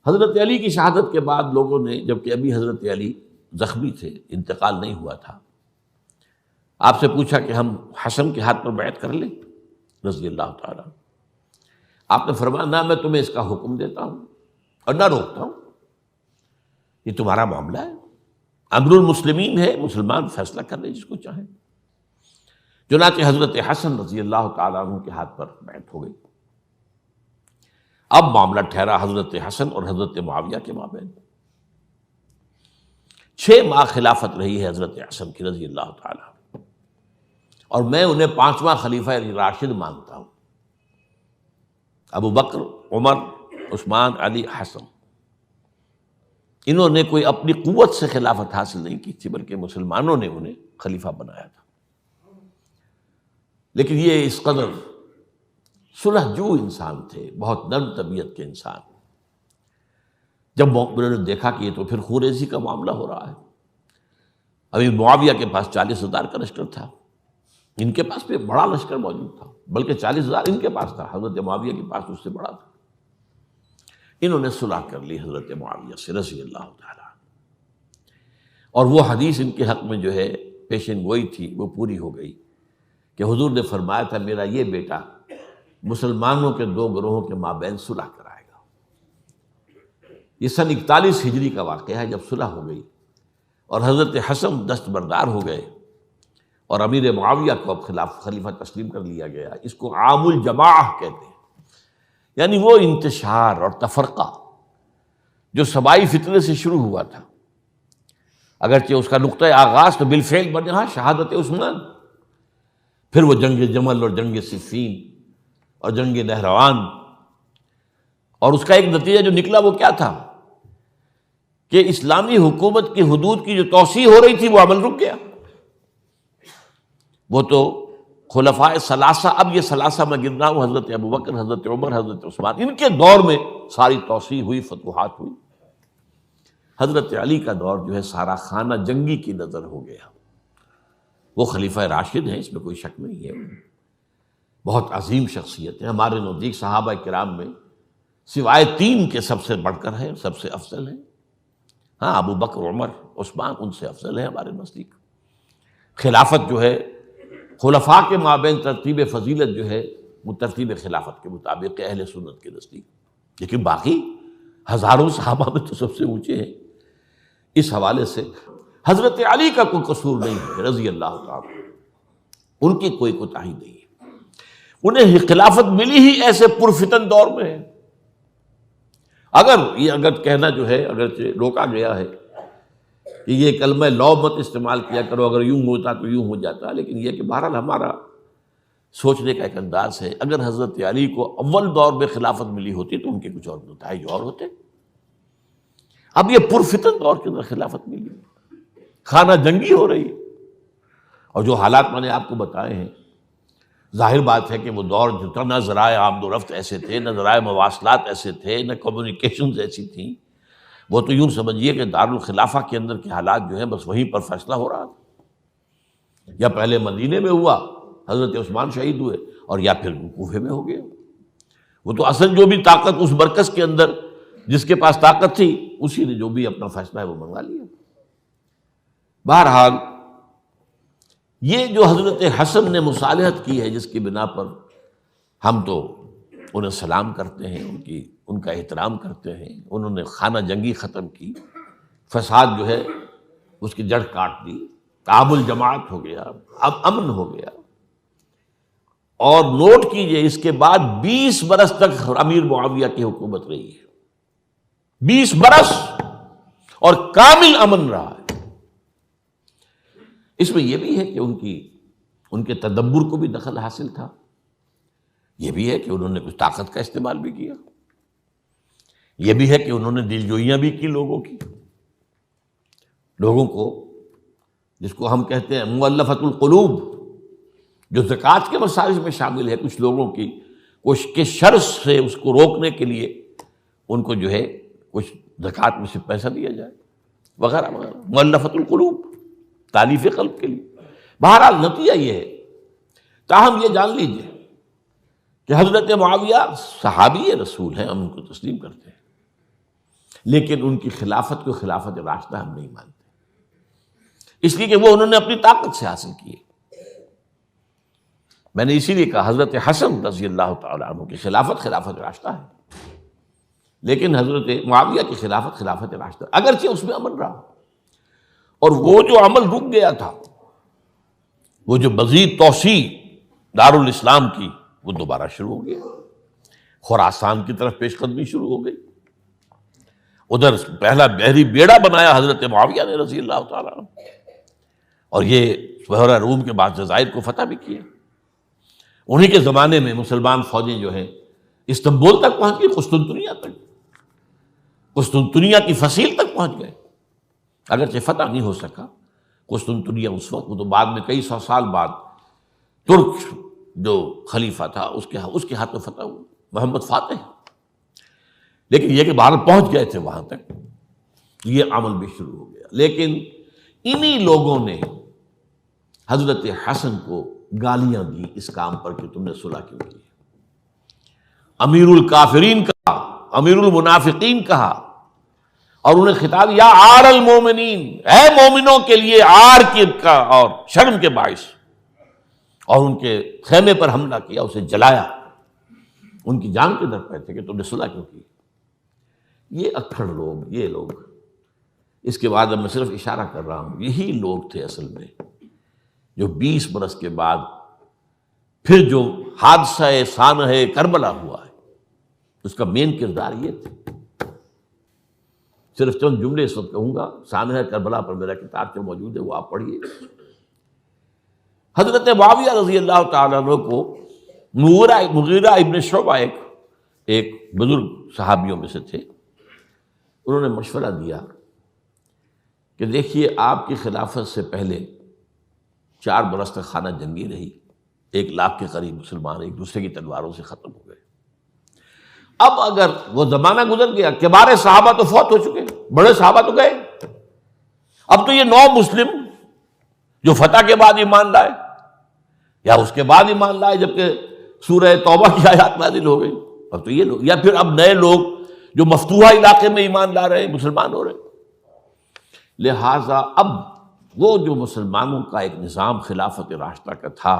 حضرت علی کی شہادت کے بعد لوگوں نے، جبکہ ابھی حضرت علی زخمی تھے، انتقال نہیں ہوا تھا، آپ سے پوچھا کہ ہم حسن کے ہاتھ پر بیعت کر لیں رضی اللہ تعالیٰ. آپ نے فرمایا نہ میں تمہیں اس کا حکم دیتا ہوں اور نہ روکتا ہوں، یہ تمہارا معاملہ ہے، امر المسلمین ہے، مسلمان فیصلہ کر لے جس کو چاہیں. چنانچہ حضرت حسن رضی اللہ تعالیٰ عنہ کے ہاتھ پر بیعت ہو گئی. اب معاملہ ٹھہرا حضرت حسن اور حضرت معاویہ کے مابین. 6 ماہ خلافت رہی ہے حضرت حسن کی رضی اللہ تعالیٰ، اور میں انہیں 5واں خلیفہ راشد مانتا ہوں. ابو بکر، عمر، عثمان، علی، حسن، انہوں نے کوئی اپنی قوت سے خلافت حاصل نہیں کی تھی، بلکہ مسلمانوں نے انہیں خلیفہ بنایا تھا. لیکن یہ اس قدر صلح جو انسان تھے، بہت نرم طبیعت کے انسان. جب انہوں نے دیکھا کہ یہ تو پھر خوریزی کا معاملہ ہو رہا ہے، ابھی معاویہ کے پاس 40,000 کا لشکر تھا، ان کے پاس بھی بڑا لشکر موجود تھا، بلکہ 40,000 ان کے پاس تھا، حضرت معاویہ کے پاس اس سے بڑا تھا. انہوں نے صلح کر لی حضرت معاویہ سے رضی اللہ تعالیٰ، اور وہ حدیث ان کے حق میں جو ہے پیشن گوئی تھی وہ پوری ہو گئی کہ حضور نے فرمایا تھا میرا یہ بیٹا مسلمانوں کے 2 گروہوں کے مابین صلح کرائے گا. یہ سن 41 ہجری کا واقعہ ہے جب صلح ہو گئی اور حضرت حسن دستبردار ہو گئے اور امیر معاویہ کو اب خلیفہ تسلیم کر لیا گیا. اس کو عام الجماعہ کہتے ہیں، یعنی وہ انتشار اور تفرقہ جو سبائی فتنے سے شروع ہوا تھا، اگرچہ اس کا نقطۂ آغاز تو بالفعل بنا شہادت عثمان، پھر وہ جنگ جمل اور جنگ صفین اور جنگ نہروان، اور اس کا ایک نتیجہ جو نکلا وہ کیا تھا کہ اسلامی حکومت کی حدود کی جو توسیع ہو رہی تھی وہ عمل رک گیا. وہ تو خلفائے ثلاثہ، اب یہ ثلاثہ میں گن رہا ہوں، حضرت ابو بکر، حضرت عمر، حضرت عثمان، ان کے دور میں ساری توسیع ہوئی، فتوحات ہوئی. حضرت علی کا دور جو ہے سارا خانہ جنگی کی نظر ہو گیا. وہ خلیفہ راشد ہیں، اس میں کوئی شک نہیں ہے، بہت عظیم شخصیت ہے، ہمارے نزدیک صحابہ کرام میں سوائے 3 کے سب سے بڑھ کر ہیں، سب سے افضل ہیں. ہاں ابو بکر، عمر، عثمان ان سے افضل ہیں ہمارے نزدیک. خلافت جو ہے خلفاء کے مابین ترتیب فضیلت جو ہے وہ ترتیب خلافت کے مطابق اہل سنت کے نزدیک، لیکن باقی ہزاروں صحابہ میں تو سب سے اونچے ہیں. اس حوالے سے حضرت علی کا کوئی قصور نہیں ہے رضی اللہ تعالیٰ، ان کی کوئی کوتاہی نہیں ہے. انہیں خلافت ملی ہی ایسے پرفتن دور میں ہے. اگر کہنا جو ہے اگرچہ روکا گیا ہے کہ یہ کلمہ لو مت استعمال کیا کرو، اگر یوں ہوتا تو یوں ہو جاتا، لیکن یہ کہ بہرحال ہمارا سوچنے کا ایک انداز ہے. اگر حضرت علی کو اول دور میں خلافت ملی ہوتی تو ان کے کچھ اور نتائج اور ہوتے. اب یہ پرفتن دور کے اندر خلافت ملی، خانہ جنگی ہو رہی ہے، اور جو حالات میں نے آپ کو بتائے ہیں، ظاہر بات ہے کہ وہ دور جو نہ ذرائع آمد و رفت ایسے تھے، نہ ذرائع مواصلات ایسے تھے، نہ کمیونیکیشنز ایسی تھیں. وہ تو یوں سمجھیے کہ دارالخلافہ کے اندر کے حالات جو ہیں بس وہیں پر فیصلہ ہو رہا تھا. یا پہلے مدینے میں ہوا، حضرت عثمان شہید ہوئے، اور یا پھر کوفے میں ہو گیا. وہ تو اصل جو بھی طاقت اس مرکز کے اندر جس کے پاس طاقت تھی اسی نے جو بھی اپنا فیصلہ ہے وہ منگوا لیا. بہرحال یہ جو حضرت حسن نے مصالحت کی ہے جس کی بنا پر ہم تو انہیں سلام کرتے ہیں، ان کا احترام کرتے ہیں، انہوں نے خانہ جنگی ختم کی، فساد جو ہے اس کی جڑ کاٹ دی، تعامل جماعت ہو گیا، اب امن ہو گیا. اور نوٹ کیجئے اس کے بعد 20 برس تک امیر معاویہ کی حکومت رہی ہے، 20 برس، اور کامل امن رہا ہے. اس میں یہ بھی ہے کہ ان کے تدبر کو بھی دخل حاصل تھا، یہ بھی ہے کہ انہوں نے کچھ طاقت کا استعمال بھی کیا، یہ بھی ہے کہ انہوں نے دلجوئیاں بھی کی لوگوں کو جس کو ہم کہتے ہیں مؤلفۃ القلوب، جو زکوٰۃ کے مسائل میں شامل ہے. کچھ لوگوں کی کوشش کے شر سے اس کو روکنے کے لیے ان کو جو ہے کچھ زکوٰۃ میں سے پیسہ دیا جائے وغیرہ وغیرہ، مؤلفۃ القلوب، تالیف قلب کے لیے. بہرحال نتیجہ یہ ہے. تاہم یہ جان لیجیے کہ حضرت معاویہ صحابی رسول ہیں، ہم ان کو تسلیم کرتے ہیں، لیکن ان کی خلافت کو خلافت راشدہ ہم نہیں مانتے، اس لیے کہ وہ انہوں نے اپنی طاقت سے حاصل کی ہے۔ میں نے اسی لیے کہا حضرت حسن رضی اللہ تعالیٰ عنہ کی خلافت خلافت راشدہ ہے، لیکن حضرت معاویہ کی خلافت خلافت راشدہ، اگرچہ اس میں عمل رہا، اور وہ جو عمل رک گیا تھا، وہ جو مزید توسیع دارالاسلام کی، وہ دوبارہ شروع ہو گیا، خراسان کی طرف پیش قدمی شروع ہو گئی۔ ادھر پہلا بحری بیڑا بنایا حضرت معاویہ نے رضی اللہ تعالیٰ عنہ، اور یہ بحیرہ روم کے بعد جزائر کو فتح بھی کیا۔ انہی کے زمانے میں مسلمان فوجیں جو ہیں استنبول تک پہنچ گئی، قسطنطنیہ تک، قسطنطنیہ کی فصیل تک پہنچ گئے، اگرچہ فتح نہیں ہو سکا قسطنطنیہ اس وقت، وہ تو بعد میں کئی سو سال بعد ترک جو خلیفہ تھا اس کے ہاتھوں فتح ہوا، محمد فاتح، لیکن یہ کہ باہر پہنچ گئے تھے وہاں تک، یہ عمل بھی شروع ہو گیا۔ لیکن انہی لوگوں نے حضرت حسن کو گالیاں دی اس کام پر کہ تم نے صلح کیوں کی، امیر الکافرین کہا، امیر المنافقین کہا، اور انہیں خطاب یا عار المومنین، اے مومنوں کے لیے عار کا اور شرم کے باعث، اور ان کے خیمے پر حملہ کیا، اسے جلایا، ان کی جان کے در پہ تھے کہ تم نے صلح کیوں کی۔ یہ اکھڑ لوگ، یہ لوگ، اس کے بعد اب میں صرف اشارہ کر رہا ہوں، یہی لوگ تھے اصل میں جو 20 برس کے بعد پھر جو حادثہ سانحہ کربلا ہوا ہے اس کا مین کردار یہ تھے۔ صرف چند جملے اس وقت کہوں گا، سانحہ کربلا پر میرا کتاب جو موجود ہے وہ آپ پڑھیے۔ حضرت معاویہ رضی اللہ تعالیٰ عنہ کو مغیرہ ابن شعبہ ایک بزرگ صحابیوں میں سے تھے، انہوں نے مشورہ دیا کہ دیکھیے آپ کی خلافت سے پہلے 4 برس تک خانہ جنگی رہی، 1 لاکھ کے قریب مسلمان ایک دوسرے کی تلواروں سے ختم ہو گئے۔ اب اگر وہ زمانہ گزر گیا، کبار صحابہ تو فوت ہو چکے، بڑے صحابہ تو گئے، اب تو یہ 9 مسلم جو فتح کے بعد ایمان لائے یا اس کے بعد ایمان لائے جبکہ سورہ توبہ کی آیات نازل ہو گئی، اب تو یہ لوگ، یا پھر اب نئے لوگ جو مفتوحہ علاقے میں ایمان لا رہے ہیں، مسلمان ہو رہے ہیں۔ لہٰذا اب وہ جو مسلمانوں کا ایک نظام خلافت راشدہ کا تھا،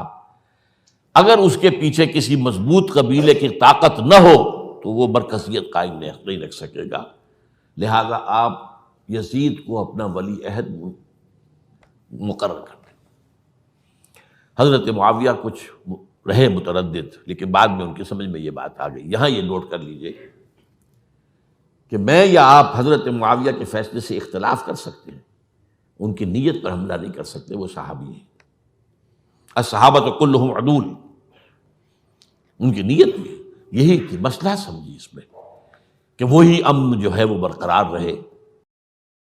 اگر اس کے پیچھے کسی مضبوط قبیلے کی طاقت نہ ہو تو وہ مرکزیت قائم نہیں رکھ سکے گا، لہٰذا آپ یزید کو اپنا ولی عہد مقرر کر دیں۔ حضرت معاویہ کچھ رہے متردد، لیکن بعد میں ان کی سمجھ میں یہ بات آ گئی۔ یہاں یہ نوٹ کر لیجئے کہ میں یا آپ حضرت معاویہ کے فیصلے سے اختلاف کر سکتے ہیں، ان کی نیت پر حملہ نہیں کر سکتے، وہ صحابی ہیں، الصحابۃ کلھم عدول، ان کی نیت بھی یہی تھی، مسئلہ سمجھی اس میں کہ وہی امن جو ہے وہ برقرار رہے،